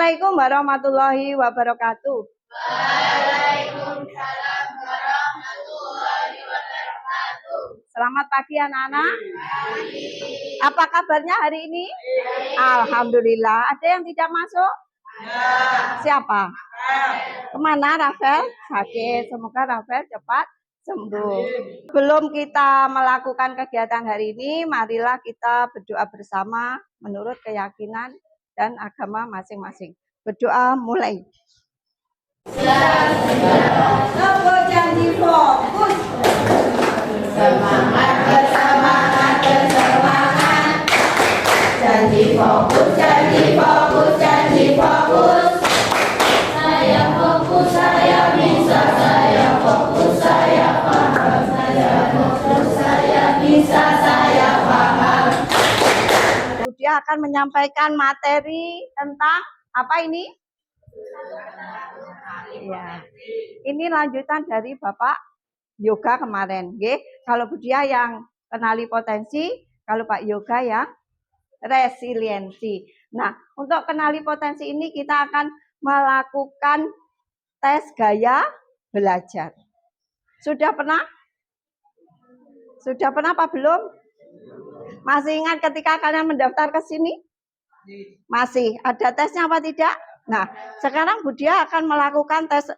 Assalamualaikum warahmatullahi wabarakatuh. Waalaikumsalam warahmatullahi wabarakatuh. Selamat pagi anak-anak. Apa kabarnya hari ini? Alhamdulillah. Ada yang tidak masuk? Siapa? Kemana Rafael? Sakit. Semoga Rafael cepat sembuh. Sebelum kita melakukan kegiatan hari ini, marilah kita berdoa bersama menurut keyakinan dan agama masing-masing. Berdoa mulai. Nopo janji fokus. Semangat bersemangat bersemangat. Janji fokus, janji fokus, janji fokus. Saya fokus, saya bisa, saya fokus, saya paham. Saya fokus, saya bisa, saya paham. Dia akan menyampaikan materi tentang apa ini? Ya. Ini lanjutan dari Bapak Yoga kemarin, nggih. Kalau Budia yang kenali potensi, kalau Pak Yoga yang resiliensi. Nah, untuk kenali potensi ini kita akan melakukan tes gaya belajar. Sudah pernah? Sudah pernah apa belum? Masih ingat ketika kalian mendaftar ke sini? Masih. Ada tesnya apa tidak? Nah, sekarang Budia akan melakukan tes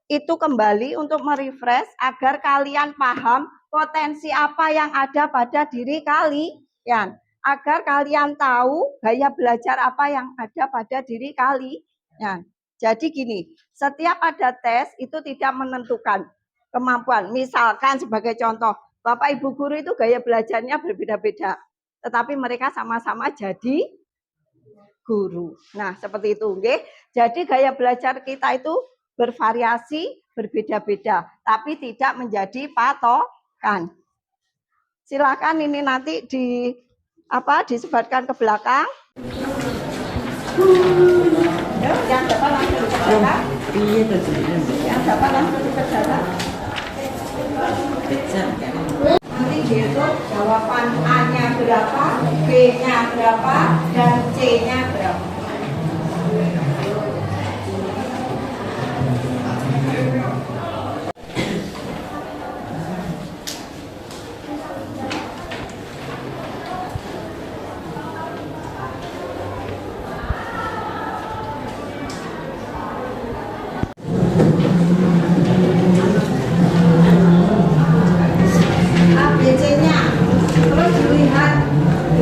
itu kembali untuk merefresh agar kalian paham potensi apa yang ada pada diri kalian. Agar kalian tahu gaya belajar apa yang ada pada diri kalian. Jadi gini, setiap ada tes itu tidak menentukan kemampuan. Misalkan sebagai contoh, Bapak Ibu guru itu gaya belajarnya berbeda-beda. Tetapi mereka sama-sama jadi guru. Nah, seperti itu, nggih. Jadi gaya belajar kita itu bervariasi, berbeda-beda, tapi tidak menjadi patokan. Silakan ini nanti disebarkan ke belakang. Yang dapat langsung dikerjakan. Yang dapat langsung dikerjakan. Nanti dihitung jawaban A-nya berapa, B-nya berapa, dan C-nya berapa. ABC-nya, terus dilihat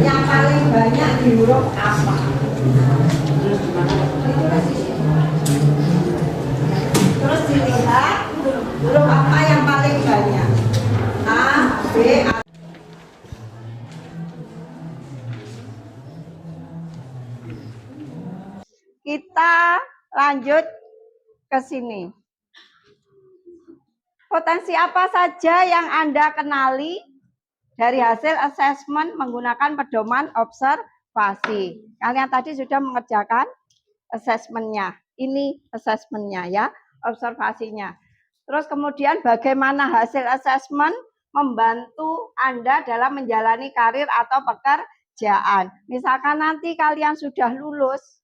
yang paling banyak di huruf apa. Terus dilihat huruf apa yang paling banyak. A, B, A. Kita lanjut ke sini. Potensi apa saja yang Anda kenali dari hasil asesmen menggunakan pedoman observasi? Kalian tadi sudah mengerjakan asesmennya. Ini asesmennya ya, observasinya. Terus kemudian bagaimana hasil asesmen membantu Anda dalam menjalani karir atau pekerjaan. Misalkan nanti kalian sudah lulus,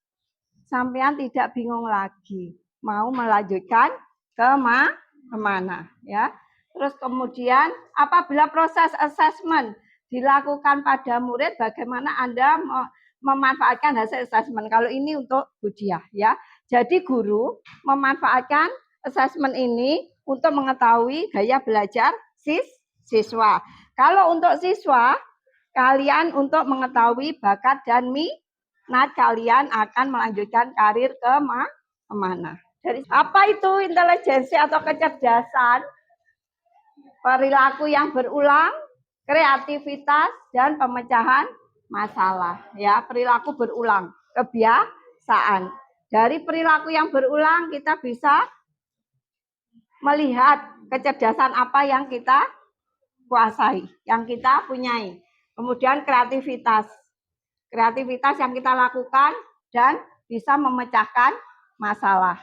sampean tidak bingung lagi mau melanjutkan kemana ya. Terus kemudian apabila proses asesmen dilakukan pada murid, bagaimana Anda memanfaatkan hasil asesmen. Kalau ini untuk Budia ya. Jadi guru memanfaatkan asesmen ini untuk mengetahui gaya belajar siswa. Kalau untuk siswa, kalian untuk mengetahui bakat dan minat kalian akan melanjutkan karir kemana. Dari apa itu intelijensi atau kecerdasan? Perilaku yang berulang, kreativitas, dan pemecahan masalah. Ya, perilaku berulang, kebiasaan. Dari perilaku yang berulang kita bisa melihat kecerdasan apa yang kita kuasai, yang kita punyai. Kemudian kreativitas. Kreativitas yang kita lakukan dan bisa memecahkan masalah.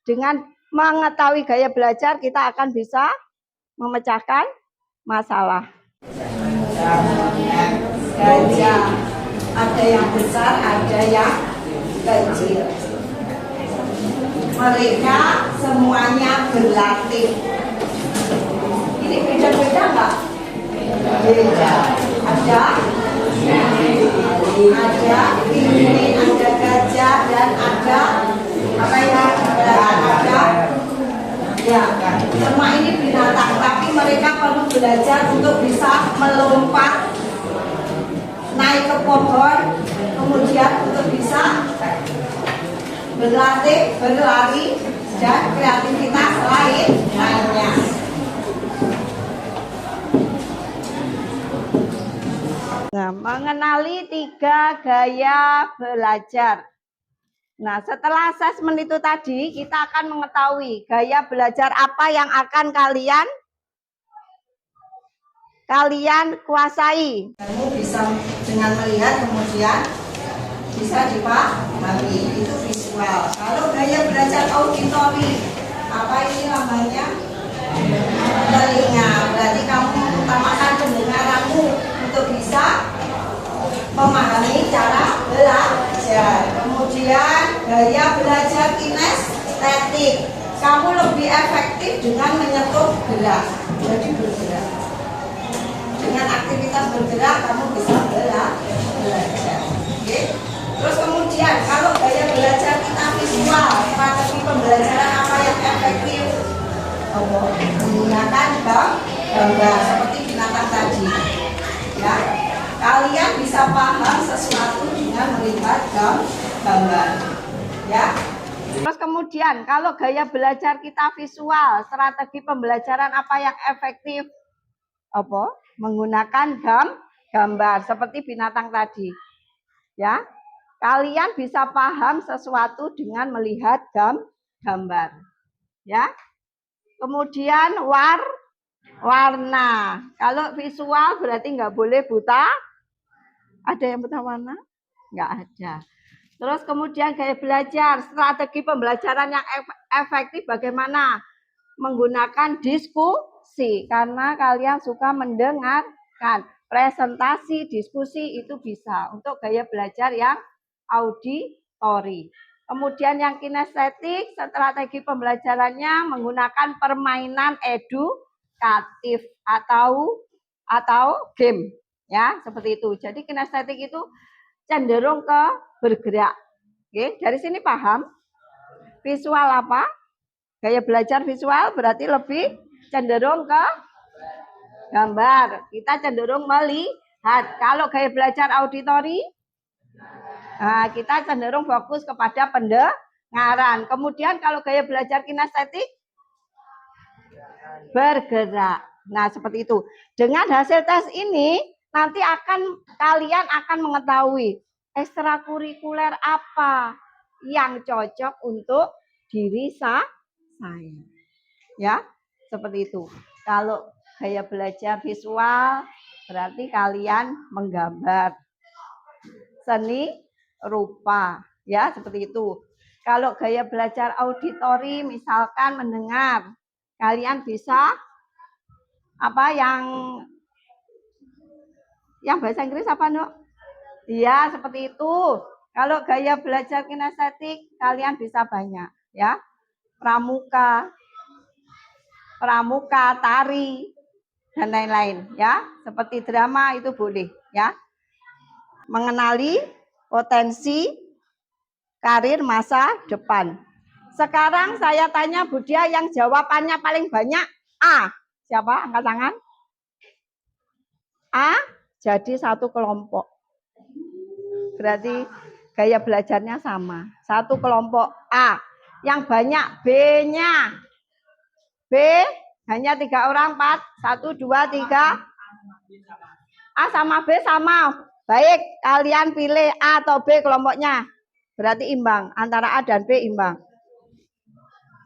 Dengan mengetahui gaya belajar, kita akan bisa memecahkan masalah. Gaya ada yang besar, ada yang kecil. Mereka semuanya berlatih. Ini beda-beda nggak? Beda. Ada ini, ada gajah dan ada apa ya? Ada ya. Semua ini binatang, tapi mereka perlu belajar untuk bisa melompat, naik ke pohon, kemudian untuk bisa berlatih, berlari, dan kreativitas lainnya. Nah, mengenali 3 gaya belajar. Nah, setelah asesmen itu tadi, kita akan mengetahui gaya belajar apa yang akan kalian kuasai. Kamu bisa dengan melihat, kemudian bisa dipahami, itu visual. Kalau gaya belajar auditori, apa ini namanya? Telinga. Berarti kamu mengutamakan pendengaranmu untuk bisa memahami cara belajar. Kemudian gaya belajar kinestetik, kamu lebih efektif dengan menyentuh gerak, jadi bergerak. Dengan aktivitas bergerak kamu bisa belajar. Oke. Terus kemudian kalau gaya belajar kita visual, strategi pembelajaran apa yang efektif? Menggunakan gambar seperti binatang tadi. Ya, kalian bisa paham sesuatu dengan melihat gambar. Ya. Terus kemudian kalau gaya belajar kita visual, strategi pembelajaran apa yang efektif? Menggunakan gambar seperti binatang tadi. Ya. Kalian bisa paham sesuatu dengan melihat gambar. Ya. Kemudian warna. Kalau visual berarti nggak boleh buta. Ada yang buta warna? Nggak ada. Terus kemudian gaya belajar, strategi pembelajaran yang efektif bagaimana? Menggunakan diskusi, karena kalian suka mendengarkan. Presentasi, diskusi itu bisa untuk gaya belajar yang auditori. Kemudian yang kinestetik, strategi pembelajarannya menggunakan permainan edukatif atau game, ya seperti itu. Jadi kinestetik itu cenderung ke bergerak. Oke, dari sini paham? Visual apa? Gaya belajar visual berarti lebih cenderung ke gambar. Kita cenderung melihat. Kalau gaya belajar auditori, nah, kita cenderung fokus kepada pendengaran. Kemudian kalau gaya belajar kinestetik, bergerak. Nah, seperti itu. Dengan hasil tes ini, nanti kalian akan mengetahui ekstrakurikuler apa yang cocok untuk diri saya. Ya, seperti itu. Kalau gaya belajar visual, berarti kalian menggambar. Seni rupa, ya seperti itu. Kalau gaya belajar auditori, misalkan mendengar, kalian bisa apa yang bahasa Inggris apa, Nuk? Iya, seperti itu. Kalau gaya belajar kinestetik, kalian bisa banyak, ya. Pramuka, tari, dan lain-lain, ya. Seperti drama itu boleh, ya. Mengenali potensi karir masa depan. Sekarang saya tanya Budia yang jawabannya paling banyak A. Siapa? Angkat tangan. A, jadi satu kelompok. Berarti gaya belajarnya sama. Satu kelompok A. Yang banyak B-nya. B, hanya 3 orang, 4. 1, 2, 3. A sama B sama. Baik, kalian pilih A atau B kelompoknya. Berarti imbang. Antara A dan B imbang.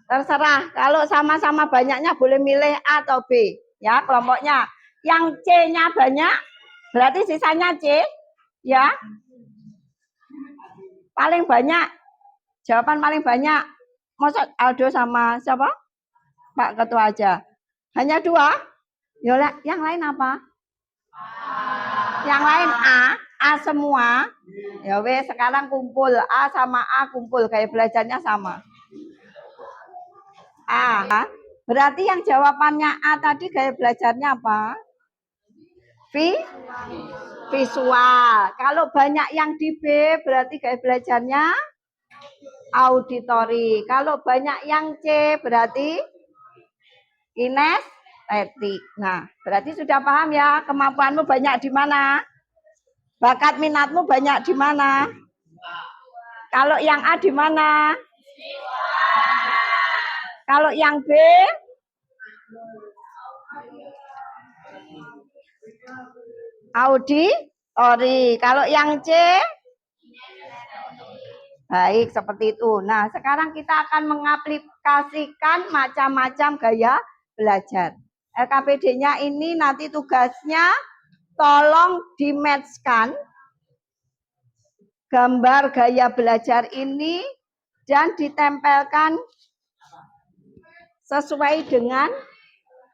Terserah. Kalau sama-sama banyaknya boleh milih A atau B. Ya, kelompoknya. Yang C-nya banyak, berarti sisanya C. Ya. Paling banyak. Jawaban paling banyak. Maksud Aldo sama siapa? Pak Ketua aja. Hanya 2. Yola, yang lain apa? Yang lain A semua. Ya wes, sekarang kumpul A sama A kumpul, kayak belajarnya sama. A. Berarti yang jawabannya A tadi gaya belajarnya apa? Visual. Kalau banyak yang di B berarti gaya belajarnya auditori. Kalau banyak yang C berarti kinestetik. Nah, berarti sudah paham ya kemampuanmu banyak di mana? Bakat minatmu banyak di mana? Kalau yang A di mana? Kalau yang B? Auditori. Kalau yang C? Baik, seperti itu. Nah, sekarang kita akan mengaplikasikan macam-macam gaya belajar. LKPD-nya ini nanti tugasnya tolong di-match-kan gambar gaya belajar ini dan ditempelkan sesuai dengan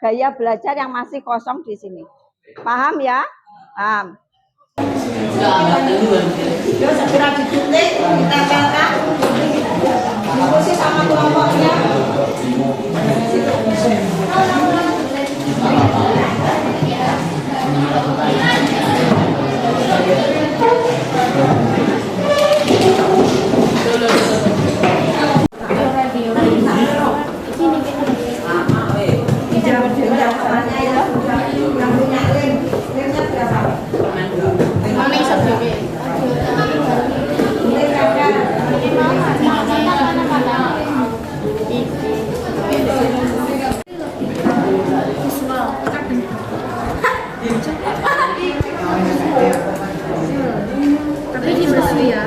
gaya belajar yang masih kosong di sini. Paham ya? Paham. Segera disuntik, ditempelkan, diskusi sama kelompoknya. Tapi di Mesir ya.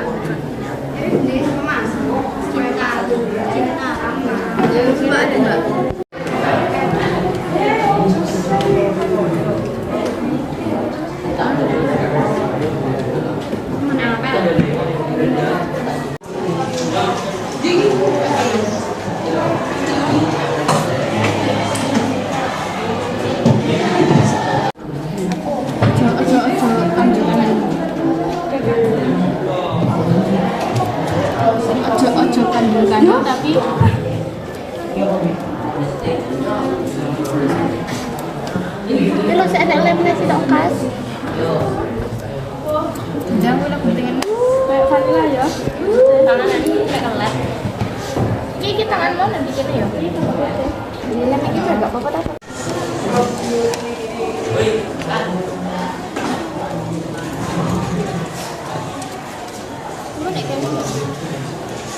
Coba ada nggak? Ojo kandung tapi kalau saya ada laminasi tongkas jangan udah pentingan kayak vanilla ya tangan nanti kayak lem ini tangan lo nanti kita ya ini lem ini juga apa-apa tak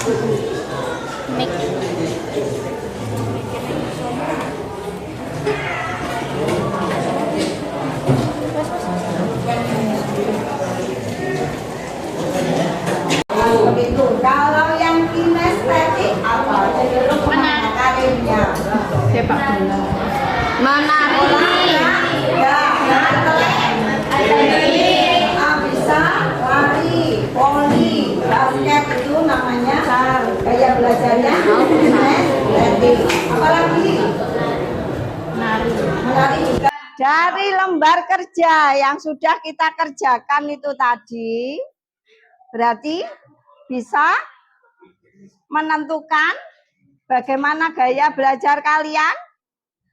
make Begitu. Kalau yang kinestetik apa? Cenderung kemana karirnya? sepak bola menari Ya, bisa lari, voli, basket itu namanya gaya belajarnya kinestetik. Apalagi menari juga. Dari lembar kerja yang sudah kita kerjakan itu tadi, berarti bisa menentukan bagaimana gaya belajar kalian?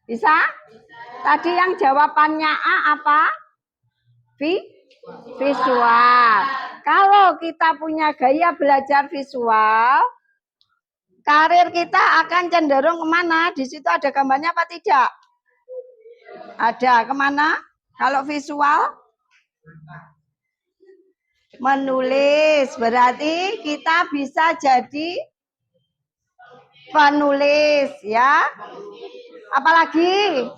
Bisa? Tadi yang jawabannya A apa? Visual. Kalau kita punya gaya belajar visual, karir kita akan cenderung kemana? Di situ ada gambarnya apa tidak? Ada. Kemana? Kalau visual? Menulis. Berarti kita bisa jadi penulis ya. Apalagi?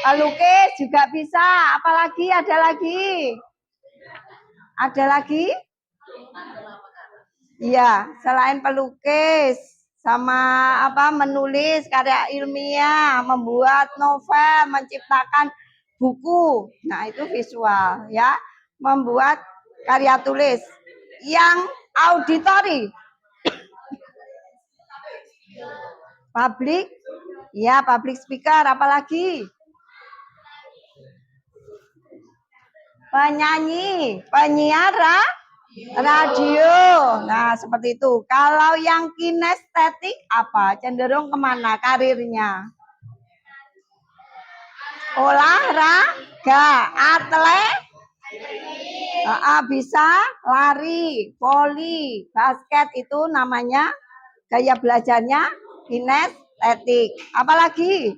Pelukis juga bisa. Apalagi ada lagi? Ada lagi? Iya, selain pelukis sama apa menulis karya ilmiah, membuat novel, menciptakan buku. Nah, itu visual ya. Membuat karya tulis. Yang auditori. Public, ya public speaker, apalagi? Penyanyi, penyiar Radio. Nah, seperti itu. Kalau yang kinestetik apa? Cenderung kemana karirnya? Olahraga, atlet, bisa lari, voli, basket itu namanya gaya belajarnya kinestetik. Apalagi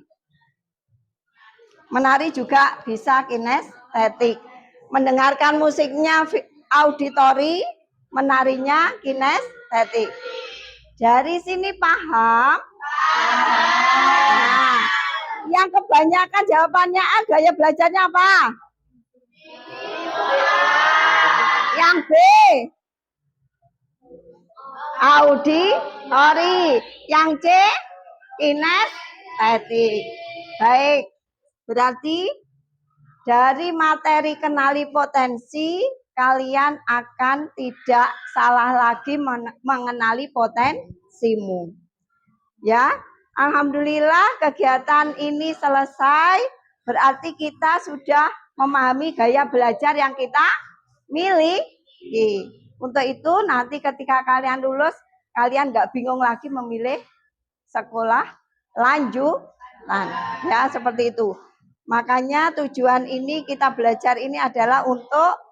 menari juga bisa kinestetik. Mendengarkan musiknya auditori, menarinya kinestetik. Dari sini paham? Nah, yang kebanyakan jawabannya A, gaya belajarnya apa? Yang B, auditori. Yang C, kinestetik. Baik, berarti dari materi kenali potensi, kalian akan tidak salah lagi mengenali potensimu. Ya, alhamdulillah kegiatan ini selesai. Berarti kita sudah memahami gaya belajar yang kita miliki. Untuk itu nanti ketika kalian lulus, kalian nggak bingung lagi memilih sekolah lanjutan. Ya, seperti itu. Makanya tujuan ini kita belajar ini adalah untuk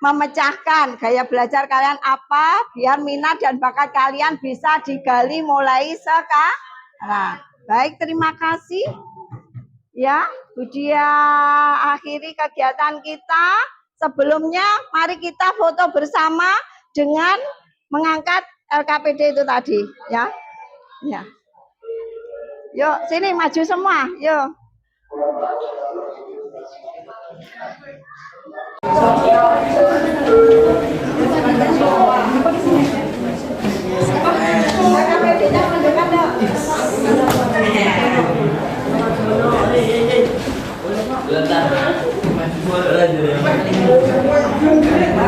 memecahkan gaya belajar kalian apa, biar minat dan bakat kalian bisa digali mulai sekarang. Baik, terima kasih. Ya, Budia akhiri kegiatan kita. Sebelumnya, mari kita foto bersama dengan mengangkat LKPD itu tadi. Ya, ya. Yuk, sini maju semua. Yuk.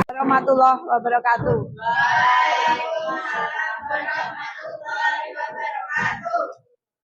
Warahmatullahi wabarakatuh.